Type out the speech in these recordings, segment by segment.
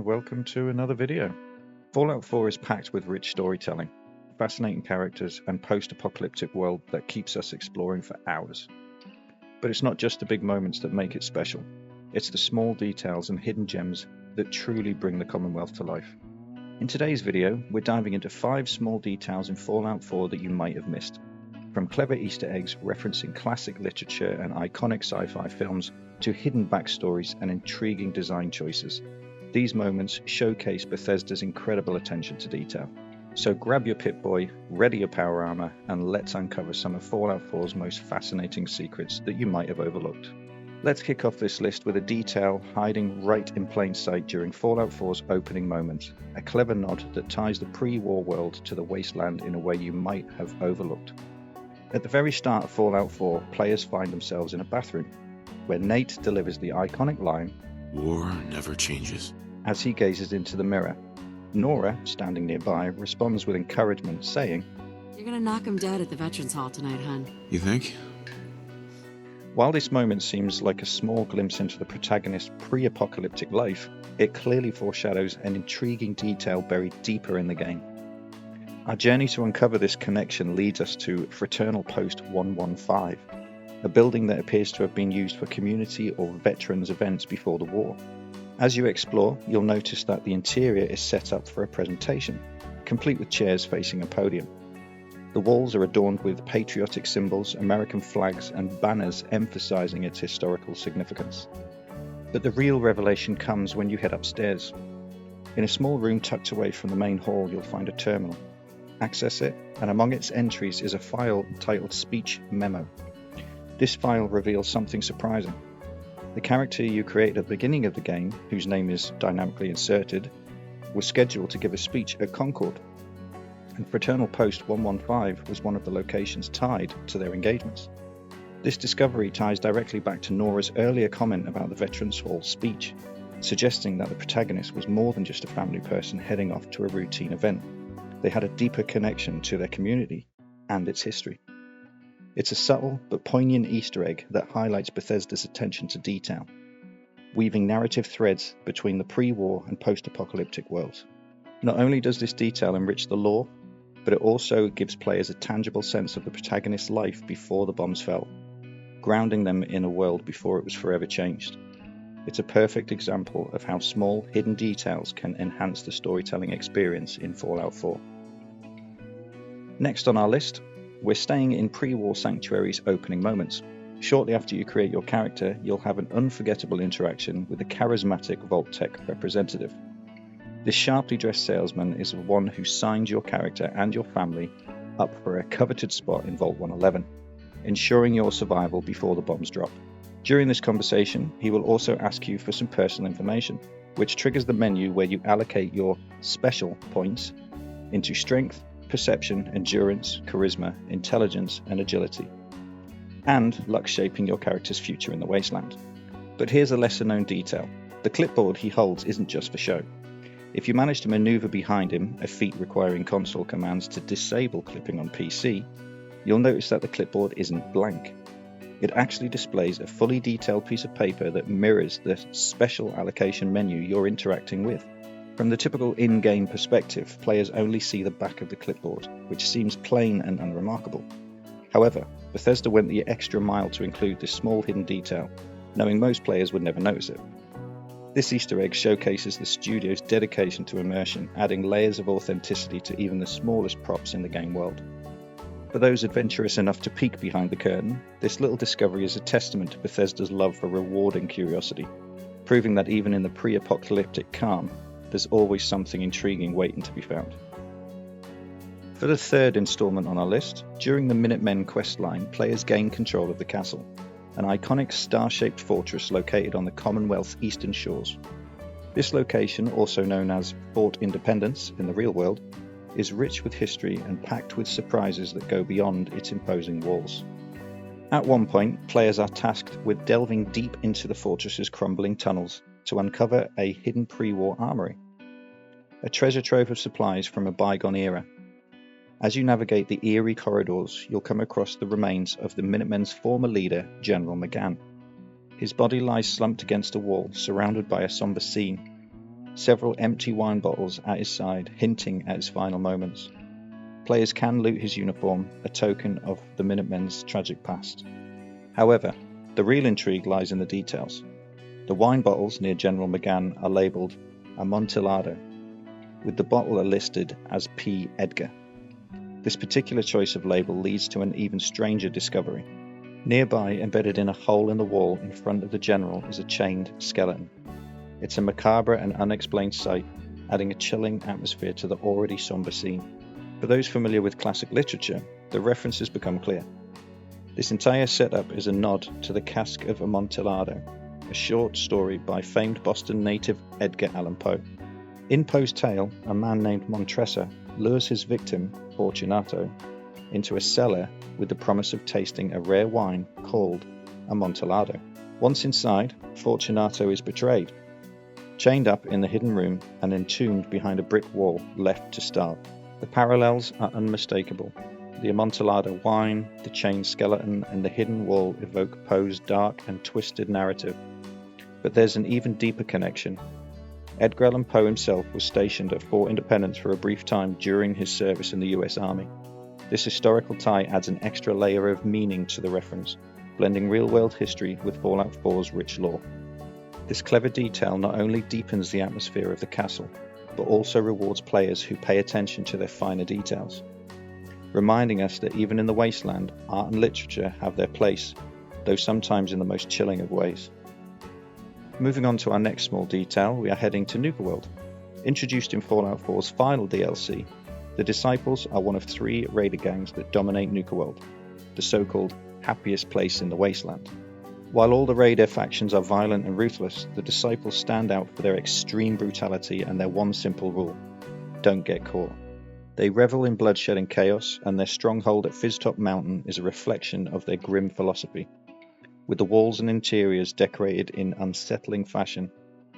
welcome to another video. Fallout 4 is packed with rich storytelling, fascinating characters, and post-apocalyptic world that keeps us exploring for hours. But it's not just the big moments that make it special, it's the small details and hidden gems that truly bring the Commonwealth to life. In today's video, we're diving into 5 small details in Fallout 4 that you might have missed. From clever Easter eggs referencing classic literature and iconic sci-fi films to hidden backstories and intriguing design choices. These moments showcase Bethesda's incredible attention to detail. So grab your Pip-Boy, ready your power armor, and let's uncover some of Fallout 4's most fascinating secrets that you might have overlooked. Let's kick off this list with a detail hiding right in plain sight during Fallout 4's opening moment, a clever nod that ties the pre-war world to the wasteland in a way you might have overlooked. At the very start of Fallout 4, players find themselves in a bathroom, where Nate delivers the iconic line, "War never changes." as he gazes into the mirror. Nora, standing nearby, responds with encouragement, saying, "You're gonna knock him dead at the Veterans Hall tonight, hun." You think? While this moment seems like a small glimpse into the protagonist's pre-apocalyptic life, it clearly foreshadows an intriguing detail buried deeper in the game. Our journey to uncover this connection leads us to Fraternal Post 115, a building that appears to have been used for community or veterans events before the war. As you explore, you'll notice that the interior is set up for a presentation, complete with chairs facing a podium. The walls are adorned with patriotic symbols, American flags, and banners emphasizing its historical significance. But the real revelation comes when you head upstairs. In a small room tucked away from the main hall, you'll find a terminal. Access it, and among its entries is a file titled Speech Memo. This file reveals something surprising. The character you created at the beginning of the game, whose name is dynamically inserted, was scheduled to give a speech at Concord, and Fraternal Post 115 was one of the locations tied to their engagements. This discovery ties directly back to Nora's earlier comment about the Veterans Hall speech, suggesting that the protagonist was more than just a family person heading off to a routine event. They had a deeper connection to their community and its history. It's a subtle but poignant Easter egg that highlights Bethesda's attention to detail, weaving narrative threads between the pre-war and post-apocalyptic worlds. Not only does this detail enrich the lore, but it also gives players a tangible sense of the protagonist's life before the bombs fell, grounding them in a world before it was forever changed. It's a perfect example of how small, hidden details can enhance the storytelling experience in Fallout 4. Next on our list, we're staying in pre-war Sanctuary's opening moments. Shortly after you create your character, you'll have an unforgettable interaction with a charismatic Vault-Tec representative. This sharply dressed salesman is the one who signed your character and your family up for a coveted spot in Vault 111, ensuring your survival before the bombs drop. During this conversation, he will also ask you for some personal information, which triggers the menu where you allocate your special points into strength, perception, endurance, charisma, intelligence, and agility, and luck shaping your character's future in the wasteland. But here's a lesser-known detail. The clipboard he holds isn't just for show. If you manage to maneuver behind him, a feat requiring console commands to disable clipping on PC, you'll notice that the clipboard isn't blank. It actually displays a fully detailed piece of paper that mirrors the special allocation menu you're interacting with. From the typical in-game perspective, players only see the back of the clipboard, which seems plain and unremarkable. However, Bethesda went the extra mile to include this small hidden detail, knowing most players would never notice it. This Easter egg showcases the studio's dedication to immersion, adding layers of authenticity to even the smallest props in the game world. For those adventurous enough to peek behind the curtain, this little discovery is a testament to Bethesda's love for rewarding curiosity, proving that even in the pre-apocalyptic calm, there's always something intriguing waiting to be found. For the third installment on our list, during the Minutemen questline, players gain control of the castle, an iconic star-shaped fortress located on the Commonwealth's eastern shores. This location, also known as Fort Independence in the real world, is rich with history and packed with surprises that go beyond its imposing walls. At one point, players are tasked with delving deep into the fortress's crumbling tunnels to uncover a hidden pre-war armory, a treasure trove of supplies from a bygone era. As you navigate the eerie corridors, you'll come across the remains of the Minutemen's former leader, General McGann. His body lies slumped against a wall, surrounded by a somber scene, several empty wine bottles at his side, hinting at his final moments. Players can loot his uniform, a token of the Minutemen's tragic past. However, the real intrigue lies in the details. The wine bottles near General McGann are labelled Amontillado, with the bottle listed as P. Edgar. This particular choice of label leads to an even stranger discovery. Nearby, embedded in a hole in the wall in front of the General, is a chained skeleton. It's a macabre and unexplained sight, adding a chilling atmosphere to the already somber scene. For those familiar with classic literature, the references become clear. This entire setup is a nod to The Cask of Amontillado, a short story by famed Boston native Edgar Allan Poe. In Poe's tale, a man named Montressor lures his victim, Fortunato, into a cellar with the promise of tasting a rare wine called Amontillado. Once inside, Fortunato is betrayed, chained up in the hidden room and entombed behind a brick wall, left to starve. The parallels are unmistakable. The Amontillado wine, the chained skeleton, and the hidden wall evoke Poe's dark and twisted narrative. But there's an even deeper connection. Edgar Allan Poe himself was stationed at Fort Independence for a brief time during his service in the US Army. This historical tie adds an extra layer of meaning to the reference, blending real-world history with Fallout 4's rich lore. This clever detail not only deepens the atmosphere of the castle, but also rewards players who pay attention to their finer details, reminding us that even in the wasteland, art and literature have their place, though sometimes in the most chilling of ways. Moving on to our next small detail, we are heading to Nuka World. Introduced in Fallout 4's final DLC, the Disciples are one of 3 raider gangs that dominate Nuka World, the so-called happiest place in the wasteland. While all the raider factions are violent and ruthless, the Disciples stand out for their extreme brutality and their one simple rule: don't get caught. They revel in bloodshed and chaos, and their stronghold at Fizztop Mountain is a reflection of their grim philosophy, with the walls and interiors decorated in unsettling fashion,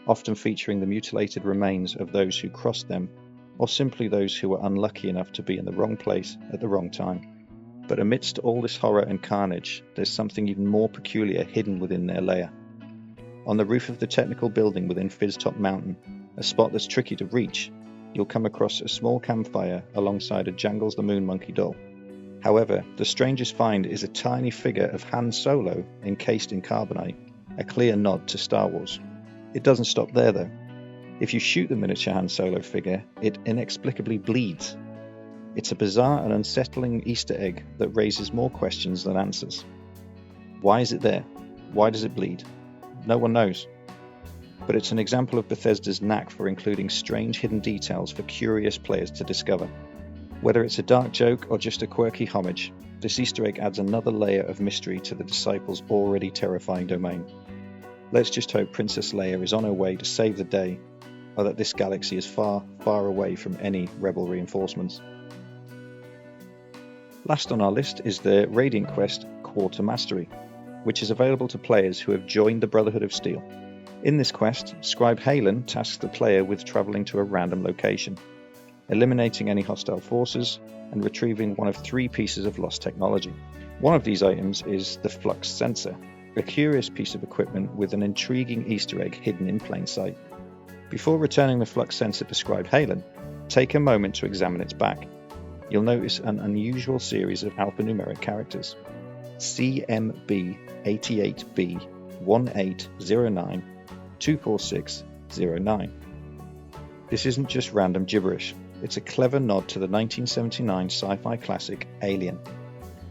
often featuring the mutilated remains of those who crossed them, or simply those who were unlucky enough to be in the wrong place at the wrong time. But amidst all this horror and carnage, there's something even more peculiar hidden within their lair. On the roof of the technical building within Fizztop Mountain, a spot that's tricky to reach, you'll come across a small campfire alongside a Jangles the Moon Monkey doll. However, the strangest find is a tiny figure of Han Solo encased in carbonite, a clear nod to Star Wars. It doesn't stop there though. If you shoot the miniature Han Solo figure, it inexplicably bleeds. It's a bizarre and unsettling Easter egg that raises more questions than answers. Why is it there? Why does it bleed? No one knows. But it's an example of Bethesda's knack for including strange hidden details for curious players to discover. Whether it's a dark joke or just a quirky homage, this Easter egg adds another layer of mystery to the Disciples' already terrifying domain. Let's just hope Princess Leia is on her way to save the day, or that this galaxy is far, far away from any rebel reinforcements. Last on our list is the Radiant Quest Quarter Mastery, which is available to players who have joined the Brotherhood of Steel. In this quest, Scribe Halen tasks the player with travelling to a random location, eliminating any hostile forces, and retrieving one of 3 pieces of lost technology. One of these items is the Flux Sensor, a curious piece of equipment with an intriguing Easter egg hidden in plain sight. Before returning the Flux Sensor to Scribe Halen, take a moment to examine its back. You'll notice an unusual series of alphanumeric characters: CMB88B 1809 24609. This isn't just random gibberish, it's a clever nod to the 1979 sci-fi classic Alien.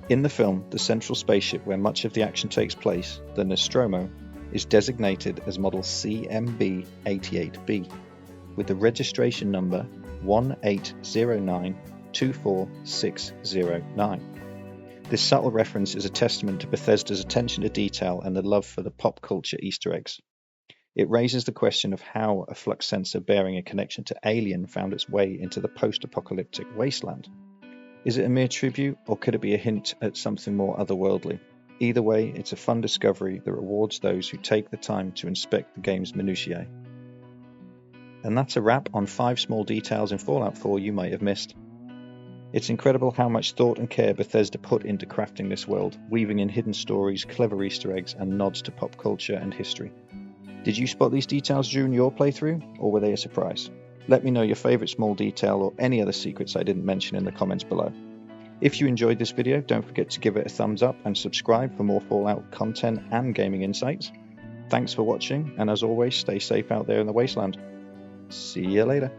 In the film, the central spaceship where much of the action takes place, the Nostromo, is designated as model CMB88B, with the registration number 1809-24609. This subtle reference is a testament to Bethesda's attention to detail and the love for the pop culture Easter eggs. It raises the question of how a flux sensor bearing a connection to Alien found its way into the post-apocalyptic wasteland. Is it a mere tribute, or could it be a hint at something more otherworldly? Either way, it's a fun discovery that rewards those who take the time to inspect the game's minutiae. And that's a wrap on 5 small details in Fallout 4 you might have missed. It's incredible how much thought and care Bethesda put into crafting this world, weaving in hidden stories, clever Easter eggs, and nods to pop culture and history. Did you spot these details during your playthrough, or were they a surprise? Let me know your favourite small detail or any other secrets I didn't mention in the comments below. If you enjoyed this video, don't forget to give it a thumbs up and subscribe for more Fallout content and gaming insights. Thanks for watching, and as always, stay safe out there in the wasteland. See you later.